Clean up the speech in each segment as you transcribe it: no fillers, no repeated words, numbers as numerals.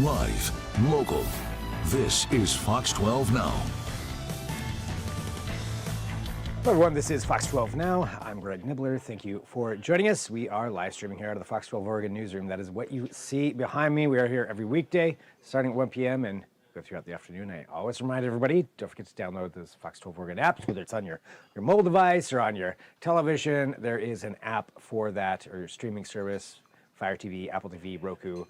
Live, local. This is Fox 12 Now. Hello everyone, this is Fox 12 Now. I'm Greg Nibbler. Thank you for joining us. We are live streaming here out of the Fox 12 Oregon newsroom. That is what you see behind me. We are here every weekday starting at 1 p.m. and go throughout the afternoon. I always remind everybody, don't forget to download those Fox 12 Oregon apps, whether it's on your mobile device or on your television. There is an app for that, or your streaming service, Fire TV, Apple TV, Roku.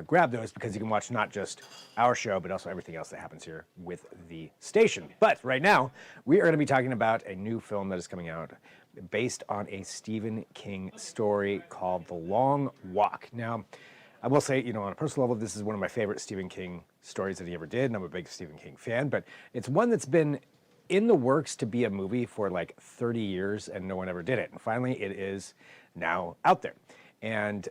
Grab those because you can watch not just our show, but also everything else that happens here with the station. But right now, we are going to be talking about a new film that is coming out based on a Stephen King story called The Long Walk. Now, I will say, on a personal level, this is one of my favorite Stephen King stories that he ever did, and I'm a big Stephen King fan, but it's one that's been in the works to be a movie for like 30 years, and no one ever did it. And finally, it is now out there. And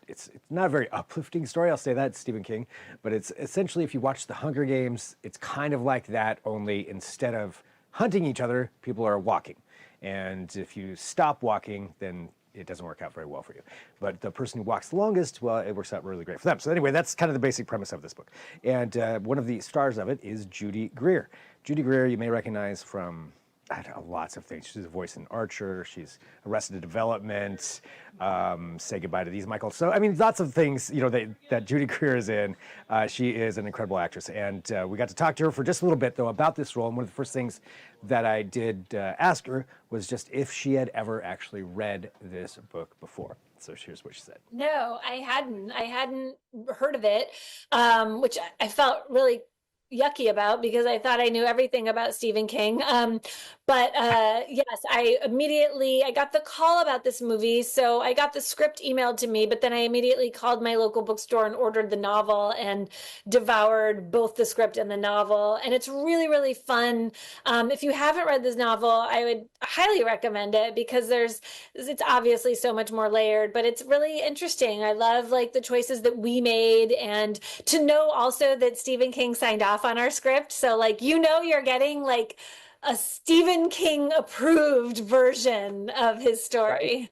it's not a very uplifting story, I'll say that, it's Stephen King, but it's essentially, if you watch The Hunger Games, it's kind of like that, only instead of hunting each other, people are walking. And if you stop walking, then it doesn't work out very well for you. But the person who walks the longest, well, it works out really great for them. So anyway, that's kind of the basic premise of this book. And one of the stars of it is Judy Greer. Judy Greer, you may recognize from lots of things. She's a voice in Archer. She's Arrested Development. Say Goodbye to These, Michael. So, I mean, lots of things, that Judy Greer is in. She is an incredible actress. And we got to talk to her for just a little bit, though, about this role. And one of the first things that I did ask her was just if she had ever actually read this book before. So here's what she said. No, I hadn't. I hadn't heard of it, which I felt really yucky about because I thought I knew everything about Stephen King. But yes, I got the call about this movie. So I got the script emailed to me, but then I immediately called my local bookstore and ordered the novel and devoured both the script and the novel. And it's really, really fun. If you haven't read this novel, I would highly recommend it because it's obviously so much more layered, but it's really interesting. I love the choices that we made, and to know also that Stephen King signed off on our script. So you're getting a Stephen King approved version of his story.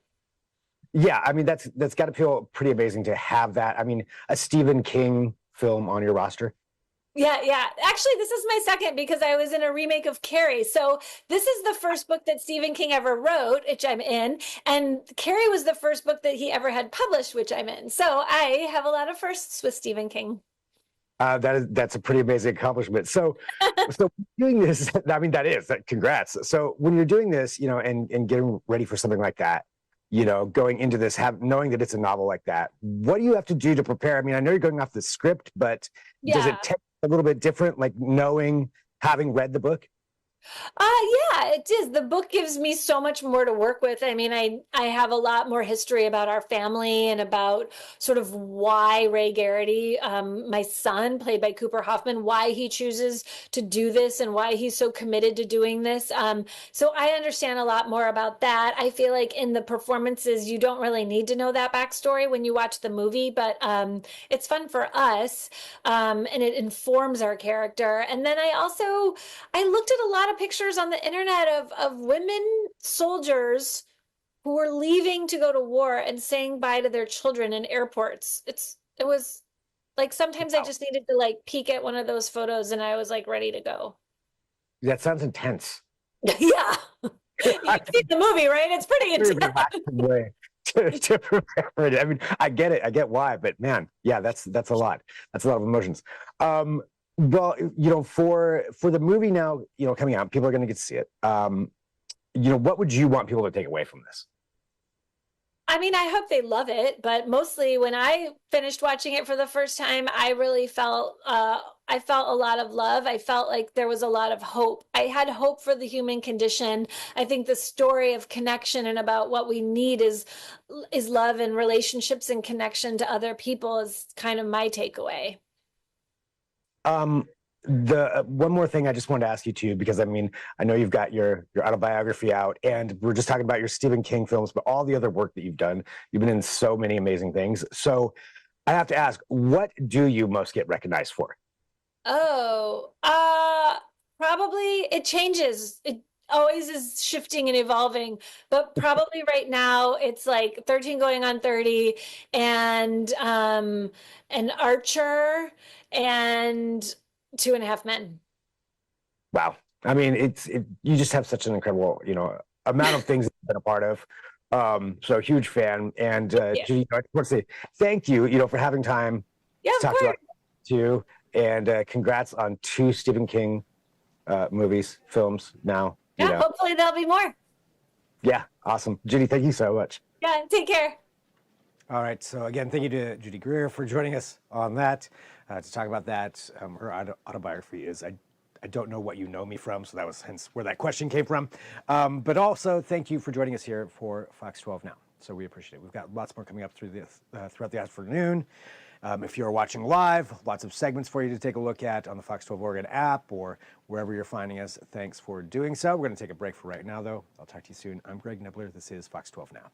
Right. Yeah, I mean, that's got to feel pretty amazing to have that. I mean, a Stephen King film on your roster. Yeah. Actually, this is my second because I was in a remake of Carrie. So this is the first book that Stephen King ever wrote, which I'm in. And Carrie was the first book that he ever had published, which I'm in. So I have a lot of firsts with Stephen King. That's a pretty amazing accomplishment. So doing this, I mean, congrats. So when you're doing this, and getting ready for something like that, going into this, knowing that it's a novel like that, what do you have to do to prepare? I mean, I know you're going off the script, but does it take a little bit different, having read the book? Yeah, it is. The book gives me so much more to work with. I mean, I have a lot more history about our family and about sort of why Ray Garrity, my son, played by Cooper Hoffman, why he chooses to do this and why he's so committed to doing this. So I understand a lot more about that. I feel like in the performances, you don't really need to know that backstory when you watch the movie, but it's fun for us, and it informs our character. And then I looked at a lot of pictures on the internet of women soldiers who were leaving to go to war and saying bye to their children in airports. It was sometimes I just needed to peek at one of those photos and I was ready to go. That sounds intense. Yeah. You've seen the movie, right? It's pretty intense. To prepare for it. I mean, I get it. I get why, but man, yeah, that's a lot. That's a lot of emotions. Well, for the movie now, coming out, people are going to get to see it. What would you want people to take away from this? I mean, I hope they love it, but mostly when I finished watching it for the first time, I really felt a lot of love. I felt like there was a lot of hope. I had hope for the human condition. I think the story of connection and about what we need is love and relationships and connection to other people is kind of my takeaway. The one more thing I just wanted to ask you too, because I mean, I know you've got your autobiography out, and we're just talking about your Stephen King films, but all the other work that you've done, you've been in so many amazing things. So I have to ask, what do you most get recognized for? Probably it changes. always is shifting and evolving, but probably right now it's like 13 going on 30, and an Archer and Two and a Half Men. Wow. I mean, you just have such an incredible, amount of things that you've been a part of. So huge fan. And Yeah. Judy, I want to say thank you, for having time Yeah, to of talk course. about too. And congrats on 2 Stephen King films now. Yeah, hopefully there'll be more. Yeah, awesome. Judy, thank you so much. Yeah, take care. All right. So again, thank you to Judy Greer for joining us on that to talk about that. Her autobiography is I don't know what you know me from, so that was hence where that question came from. But also, thank you for joining us here for Fox 12 Now. So we appreciate it. We've got lots more coming up throughout the afternoon. If you're watching live, lots of segments for you to take a look at on the Fox 12 Oregon app or wherever you're finding us. Thanks for doing so. We're going to take a break for right now, though. I'll talk to you soon. I'm Greg Nibbler. This is Fox 12 Now.